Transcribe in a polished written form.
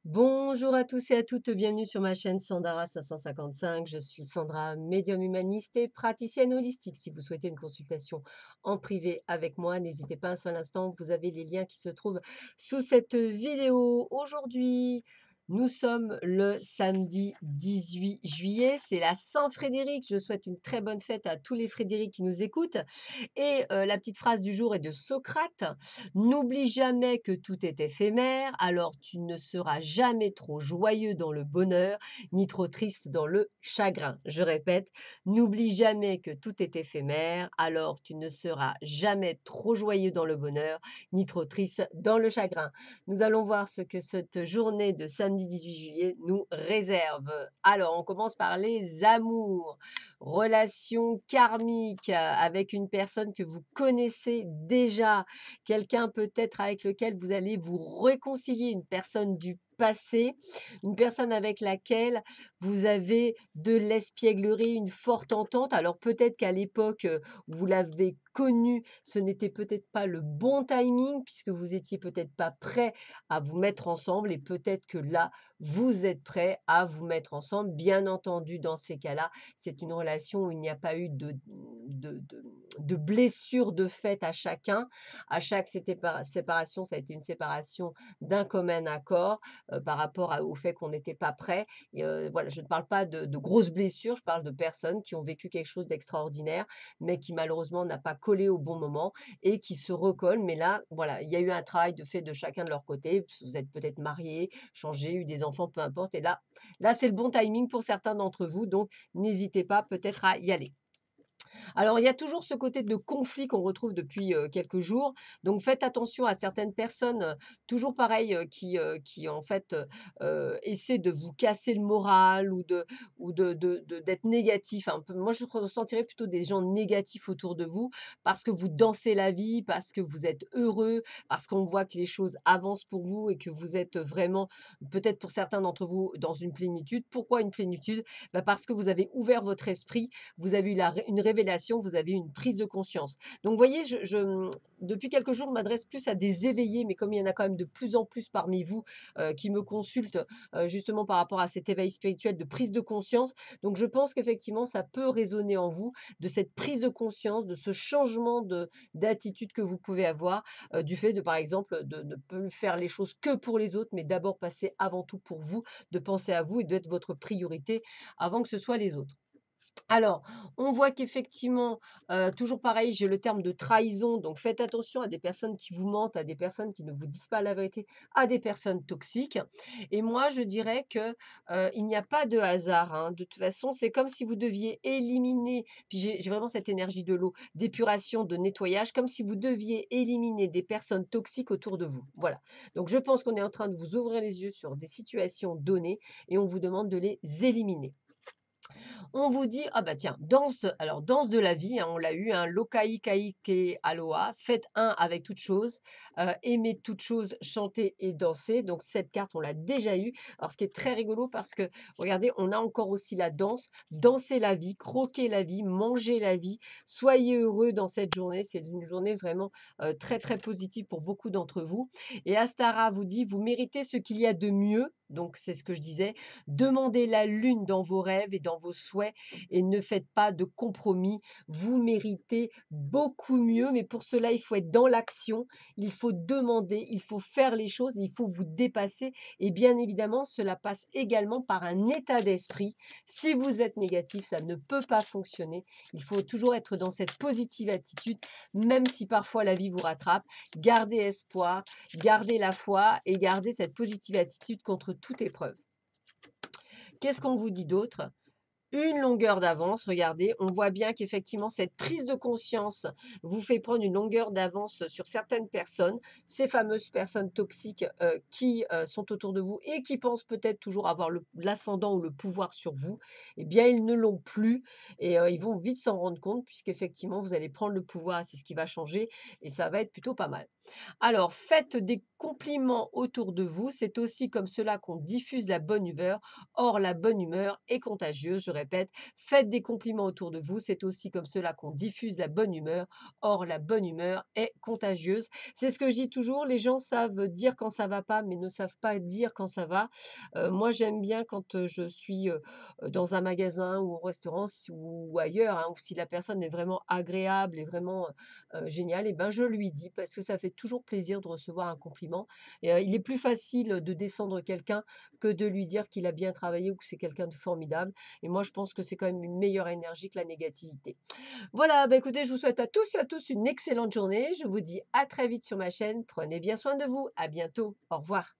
Bonjour à tous et à toutes, bienvenue sur ma chaîne Sandara 555. Je suis Sandra, médium humaniste et praticienne holistique. Si vous souhaitez une consultation en privé avec moi, n'hésitez pas un seul instant, vous avez les liens qui se trouvent sous cette vidéo. Aujourd'hui, nous sommes le samedi 18 juillet, c'est la Saint-Frédéric. Je souhaite une très bonne fête à tous les Frédérics qui nous écoutent. Et la petite phrase du jour est de Socrate. N'oublie jamais que tout est éphémère, alors tu ne seras jamais trop joyeux dans le bonheur, ni trop triste dans le chagrin. Je répète, n'oublie jamais que tout est éphémère, alors tu ne seras jamais trop joyeux dans le bonheur, ni trop triste dans le chagrin. Nous allons voir ce que cette journée de samedi 18 juillet nous réserve. Alors, on commence par les amours. Relation karmique avec une personne que vous connaissez déjà, quelqu'un peut-être avec lequel vous allez vous réconcilier, une personne du passé, une personne avec laquelle vous avez de l'espièglerie, une forte entente. Alors peut-être qu'à l'époque où vous l'avez connu, ce n'était peut-être pas le bon timing puisque vous étiez peut-être pas prêt à vous mettre ensemble et peut-être que là, vous êtes prêt à vous mettre ensemble. Bien entendu, dans ces cas-là, c'est une relation où il n'y a pas eu de, de, de blessure de fait à chacun. À chaque séparation, ça a été une séparation d'un commun accord par rapport au fait qu'on n'était pas prêt. Et, voilà, je ne parle pas de grosses blessures, je parle de personnes qui ont vécu quelque chose d'extraordinaire, mais qui malheureusement n'a pas collé au bon moment et qui se recollent. Mais là, voilà, il y a eu un travail de fait de chacun de leur côté. Vous êtes peut-être mariés, changés, eu des enfants, peu importe. Et là c'est le bon timing pour certains d'entre vous. Donc, n'hésitez pas peut-être à y aller. Alors, il y a toujours ce côté de conflit qu'on retrouve depuis, quelques jours. Donc faites attention à certaines personnes, toujours pareil, qui en fait, essaient de vous casser le moral ou d'être négatifs un peu. Moi, je ressentirais plutôt des gens négatifs autour de vous parce que vous dansez la vie, parce que vous êtes heureux, parce qu'on voit que les choses avancent pour vous et que vous êtes vraiment, peut-être pour certains d'entre vous, dans une plénitude. Pourquoi une plénitude? Bah, parce que vous avez ouvert votre esprit, vous avez eu une révélation, vous avez eu une prise de conscience. Donc, vous voyez, depuis quelques jours, je m'adresse plus à des éveillés, mais comme il y en a quand même de plus en plus parmi vous qui me consultent justement par rapport à cet éveil spirituel de prise de conscience, donc je pense qu'effectivement, ça peut résonner en vous de cette prise de conscience, de ce changement d'attitude que vous pouvez avoir, du fait de, par exemple, de ne plus faire les choses que pour les autres, mais d'abord passer avant tout pour vous, de penser à vous et d'être votre priorité avant que ce soit les autres. Alors, on voit qu'effectivement, toujours pareil, j'ai le terme de trahison, donc faites attention à des personnes qui vous mentent, à des personnes qui ne vous disent pas la vérité, à des personnes toxiques. Et moi, je dirais que, il n'y a pas de hasard, hein. De toute façon, c'est comme si vous deviez éliminer, puis j'ai vraiment cette énergie de l'eau, d'épuration, de nettoyage, comme si vous deviez éliminer des personnes toxiques autour de vous. Voilà. Donc je pense qu'on est en train de vous ouvrir les yeux sur des situations données et on vous demande de les éliminer. On vous dit: «Ah bah tiens, danse», alors danse de la vie, hein, on l'a eu, hein, Lokai Kaike Aloha, faites un avec toute chose, aimer toute chose, chanter et danser. Donc cette carte, on l'a déjà eue. Alors ce qui est très rigolo parce que regardez, on a encore aussi la danse, danser la vie, croquer la vie, manger la vie. Soyez heureux dans cette journée. C'est une journée vraiment, très, très positive pour beaucoup d'entre vous et Astara vous dit: «Vous méritez ce qu'il y a de mieux», donc c'est ce que je disais. Demandez la lune dans vos rêves et dans vos souhaits et ne faites pas de compromis. Vous méritez beaucoup mieux, mais pour cela, il faut être dans l'action, il faut demander, il faut faire les choses, il faut vous dépasser et bien évidemment, cela passe également par un état d'esprit. Si vous êtes négatif, ça ne peut pas fonctionner. Il faut toujours être dans cette positive attitude, même si parfois la vie vous rattrape. Gardez espoir, gardez la foi et gardez cette positive attitude contre toute épreuve. Qu'est-ce qu'on vous dit d'autre? Une longueur d'avance, regardez, on voit bien qu'effectivement cette prise de conscience vous fait prendre une longueur d'avance sur certaines personnes, ces fameuses personnes toxiques qui sont autour de vous et qui pensent peut-être toujours avoir l'ascendant ou le pouvoir sur vous, eh bien ils ne l'ont plus et ils vont vite s'en rendre compte puisqu'effectivement vous allez prendre le pouvoir et c'est ce qui va changer et ça va être plutôt pas mal. Alors, faites des compliments autour de vous. C'est aussi comme cela qu'on diffuse la bonne humeur. Or, la bonne humeur est contagieuse. Je répète, répète, faites des compliments autour de vous. C'est aussi comme cela qu'on diffuse la bonne humeur. Or, la bonne humeur est contagieuse. C'est ce que je dis toujours, les gens savent dire quand ça va pas, mais ne savent pas dire quand ça va. Moi, j'aime bien quand, je suis, dans un magasin ou au restaurant ou ailleurs, hein, ou si la personne est vraiment agréable et vraiment, géniale et ben, je lui dis parce que ça fait toujours plaisir de recevoir un compliment et il est plus facile de descendre quelqu'un que de lui dire qu'il a bien travaillé ou que c'est quelqu'un de formidable et moi, je pense que c'est quand même une meilleure énergie que la négativité. Voilà, bah, écoutez, je vous souhaite à tous et à tous une excellente journée. Je vous dis à très vite sur ma chaîne. Prenez bien soin de vous. À bientôt. Au revoir.